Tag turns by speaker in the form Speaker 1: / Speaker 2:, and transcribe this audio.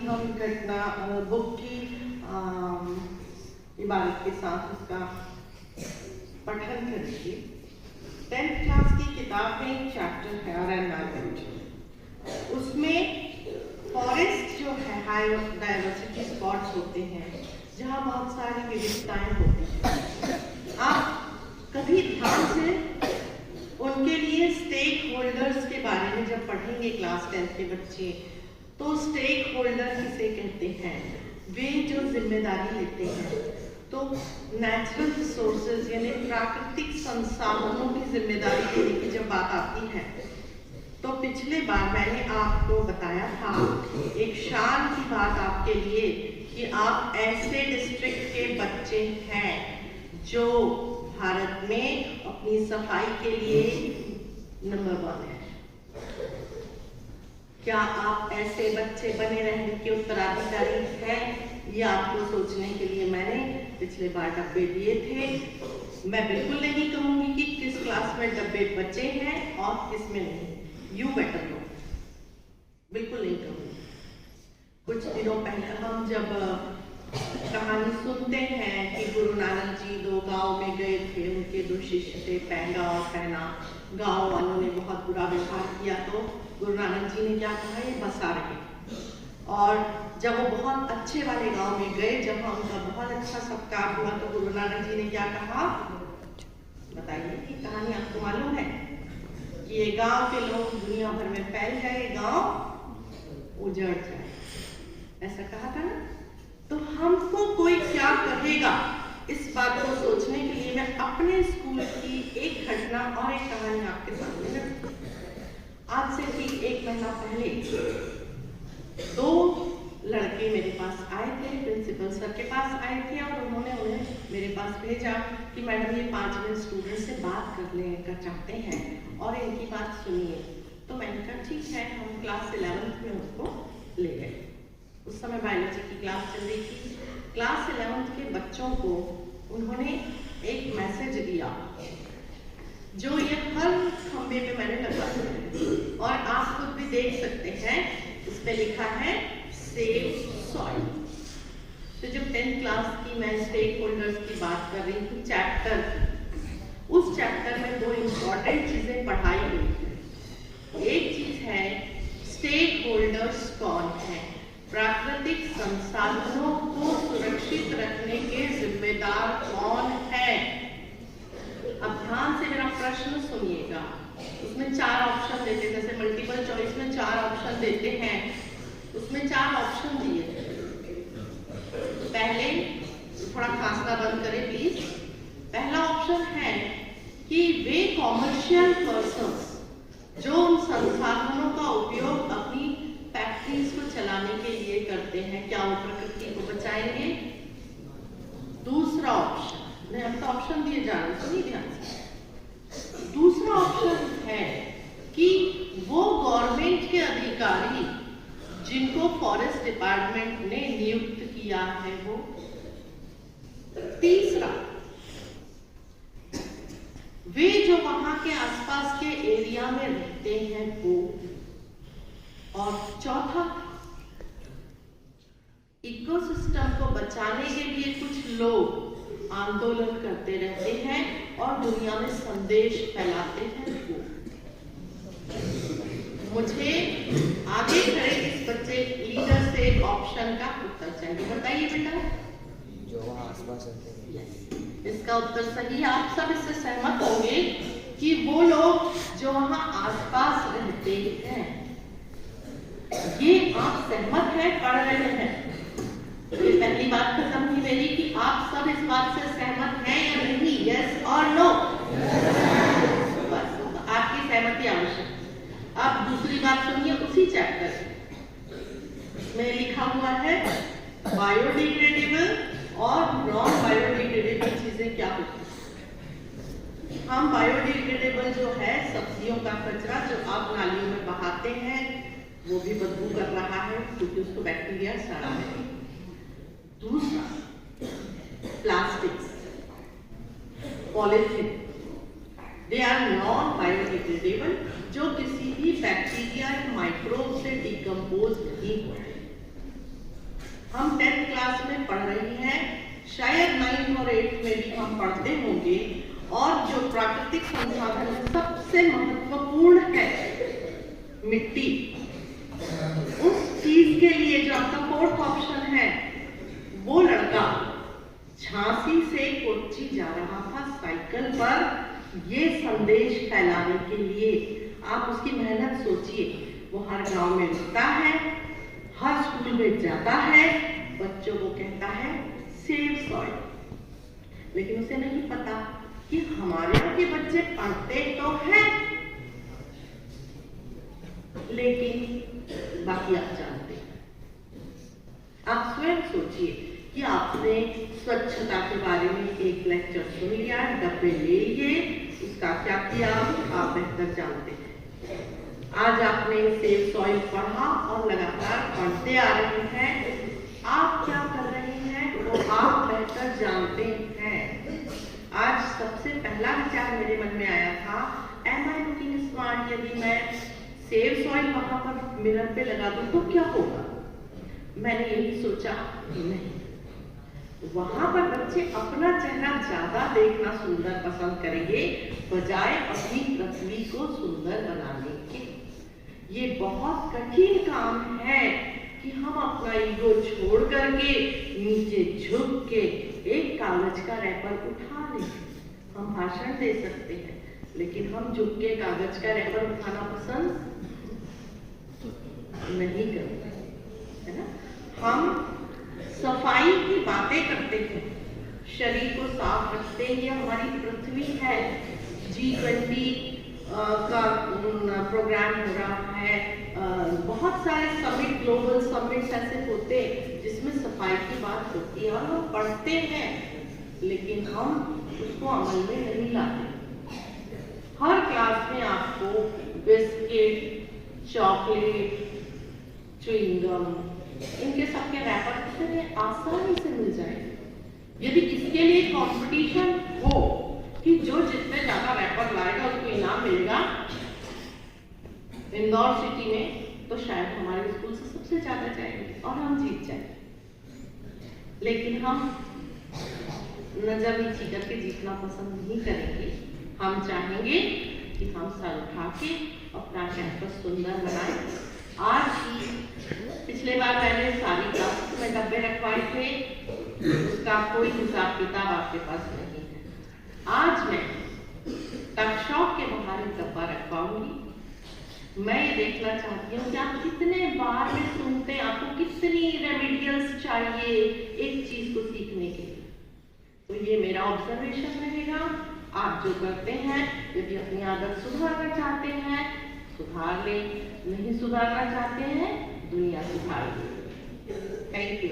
Speaker 1: हम घटना बुक की इबारत के साथ उसका पठन करेंगे। 10th क्लास की किताब में एक चैप्टर है और एनवायरमेंट, उसमें फॉरेस्ट जो है हाई डाइवर्सिटी स्पॉट्स होते हैं जहाँ बहुत सारी विविधताएं होती हैं। आप कभी ध्यान से उनके लिए स्टेक होल्डर्स के बारे में जब पढ़ेंगे क्लास 10th के बच्चे, तो स्टेक होल्डर किसे कहते हैं? वे जो जिम्मेदारी लेते हैं। तो नेचुरल रिसोर्सेज यानी प्राकृतिक संसाधनों की जिम्मेदारी लेने की जब बात आती है, तो पिछले बार मैंने आपको बताया था एक शान की बात आपके लिए कि आप ऐसे डिस्ट्रिक्ट के बच्चे हैं जो भारत में अपनी सफाई के लिए नंबर 1 है। क्या आप ऐसे बच्चे बने रहने के उत्तराधिकारी हैं? ये आपको सोचने के लिए मैंने पिछले बार डब्बे दिए थे। मैं बिल्कुल नहीं कहूंगी कि किस क्लास में डब्बे बचे हैं और किस में नहीं। यू बेटर नो, बिल्कुल नहीं कहूंगी। कुछ दिनों पहले हम जब कहानी सुनते हैं कि गुरु नानक जी 2 गांव में गए थे, उनके 2 शिष्य थे, पहला और पहना। गांव वालों ने बहुत बुरा व्यवहार किया, तो गुरु नानक जी ने क्या कहा, ये बसा रहे। और जब वो बहुत अच्छे वाले गांव में गए, जब उनका बहुत अच्छा सत्कार हुआ, तो गुरु नानक जी ने क्या कहा, बताइए कि कहानी आपको मालूम है कि ये गांव के लोग दुनिया भर में फैल जाए, गांव उजड़ जाए, ऐसा कहा था ना। तो हमको कोई क्या कहेगा, इस बात को सोचने के लिए मैं अपने स्कूल की एक घटना और एक कहानी आपके सामने रखती हूँ। आज से ठीक 1 महीना पहले 2 लड़के मेरे पास आए थे, प्रिंसिपल सर के पास आए थे, और उन्होंने उन्हें मेरे पास भेजा कि मैडम ये 5 मिनट स्टूडेंट से बात कर चाहते हैं और इनकी बात सुनिए। तो मैंने कहा ठीक है। हम क्लास 11th में उनको ले गए। उस समय बायोलॉजी की क्लास चल रही थी। क्लास 11th के बच्चों को उन्होंने एक मैसेज दिया जो ये हर खंबे पे मैंने लगा दिया, और आप खुद भी देख सकते हैं, इस पे लिखा है सेव सॉइल। तो जब 10th क्लास की मैं स्टेक होल्डर्स की बात कर रही थी चैप्टर की, उस चैप्टर में 2 इंपॉर्टेंट चीजें पढ़ाई हुई थी। एक चीज है स्टेक होल्डर्स कौन है, प्राकृतिक संसाधनों को सुरक्षित रखने के जिम्मेदार कौन है। अब ध्यान से मेरा प्रश्न सुनिएगा। उसमें 4 ऑप्शन देते, जैसे मल्टीपल चॉइस में 4 ऑप्शन देते हैं, उसमें 4 ऑप्शन दिए थे। पहले थोड़ा खांसना बंद करें प्लीज। पहला ऑप्शन है कि वे कॉमर्शियल पर्संस जो उन संसाधनों का उपयोग अपनी फैक्ट्रीज को चलाने के लिए करते हैं, क्या वो प्रकृति को बचाएंगे? दूसरा ऑप्शन, मैं आपको ऑप्शन दिए जा रहे हैं, सुनिए ध्यान से। दूसरा ऑप्शन है कि वो गवर्नमेंट के अधिकारी जिनको फॉरेस्ट डिपार्टमेंट ने नियुक्त किया है वो। तीसरा, वे जो वहां के आसपास के एरिया में रहते हैं वो। और चौथा, इकोसिस्टम को बचाने के लिए कुछ लोग आंदोलन करते रहते हैं और दुनिया में संदेश फैलाते हैं वो। मुझे आगे खड़े इस बच्चे लीडर से ऑप्शन का उत्तर चाहिए। बताइए बेटा,
Speaker 2: जो वहाँ आसपास रहते हैं।
Speaker 1: इसका उत्तर सही है। आप सब इससे सहमत होंगे कि वो लोग जो वहाँ आसपास रहते हैं। ये आप सहमत हैं, पढ़ रहे हैं। ये पहली बात खत्म हुई मेरी कि आप सब इस बात से सहमत हैं या नहीं, यस और नो। बस आपकी सहमति आवश्यक। अब दूसरी बात सुनिए, उसी चैप्टर में लिखा हुआ है बायोडिग्रेडेबल और नॉन बायोडिग्रेडेबल चीजें क्या होती हैं। हम बायोडिग्रेडेबल जो है सब्जियों का कचरा जो आप नालियों में बहाते हैं, वो भी बदबू कर रहा है क्योंकि उसको बैक्टीरिया सारा है। दूसरा, plastics, polythene, they are non biodegradable, जो किसी भी बैक्टीरिया या माइक्रोब से डिकम्पोज नहीं हो रहे। पढ़ रही हैं, शायद 9th और 8th में भी हम पढ़ते होंगे, और जो प्राकृतिक संसाधन में सबसे महत्वपूर्ण है मिट्टी, उस चीज के लिए जो आपका 4th ऑप्शन है, वो लड़का झांसी से कोच्चि जा रहा था साइकिल पर ये संदेश फैलाने के लिए। आप उसकी मेहनत सोचिए, वो हर गांव में रुकता है, हर स्कूल में जाता है, बच्चों को कहता है सेव सॉइल, लेकिन उसे नहीं पता कि हमारे यहाँ के बच्चे पढ़ते तो हैं, लेकिन बाकी आप जानते हैं। आप स्वयं सोचिए कि आपने स्वच्छता के बारे में एक लेक्चर सुन लिया, डब्बे ले लिए, उसका क्या किया आप बेहतर जानते हैं। आज आपने सेव सॉइल पढ़ा और लगातार पढ़ते आ रहे हैं, आप क्या कर रहे हैं वो आप बेहतर जानते हैं। आज सबसे पहला विचार मेरे मन में आया था, एम आई लुकिंग स्मार्ट, यदि मैं सेव सॉइल वहां पर मिरर पे लगा दूं तो क्या होगा। मैंने यही सोचा, नहीं, वहां पर बच्चे अपना चेहरा ज्यादा देखना सुंदर पसंद करेंगे बजाय अपनी पृथ्वी को सुंदर बनाने के। ये बहुत कठिन काम है कि हम अपना ईगो छोड़ करके नीचे झुक के एक कागज का रैपर उठा लें। हम भाषण दे सकते हैं, लेकिन हम झुक के कागज का रैपर उठाना पसंद नहीं करते, है ना। हम सफाई की बातें करते हैं, शरीर को साफ रखते हैं, ये हमारी पृथ्वी है। G20 का प्रोग्राम हो रहा है, बहुत सारे समिट, ग्लोबल समिट्स ऐसे होते हैं जिसमें सफाई की बात होती है, और हम पढ़ते हैं, लेकिन हम उसको अमल में नहीं लाते। हर क्लास में आपको बिस्किट, चॉकलेट, च्युइंगम, इनके सबके रैपर कितने आसानी से मिल जाएंगे। यदि इसके लिए कंपटीशन हो कि जो जितने ज्यादा रैपर लाएगा उसको इनाम मिलेगा इंदौर सिटी में, तो शायद हमारे स्कूल से सबसे ज्यादा जाएंगे और हम जीत जाएंगे। लेकिन हम नजर नीची करके जीतना पसंद नहीं करेंगे। हम चाहेंगे कि हम सर उठा के अपना कैंपस सुंदर बनाए। आज ही पिछले बार मैंने सारी क्लास में डब्बे रखवाए थे, उसका कोई हिसाब किताब आपके पास नहीं है। आज मैं टकशॉप के बाहर एक डब्बा रखवाऊंगी। मैं ये देखना चाहती हूँ कि आप कितने बार में सुनते हैं, आपको कितनी रेमेडियल्स चाहिए एक चीज को सीखने के लिए। तो ये मेरा ऑब्जर्वेशन रहेगा। आप जो करते हैं, यदि अपनी आदत सुधारना चाहते हैं सुधार ले, नहीं सुधारना चाहते हैं दुनिया सुधार ले। Thank you.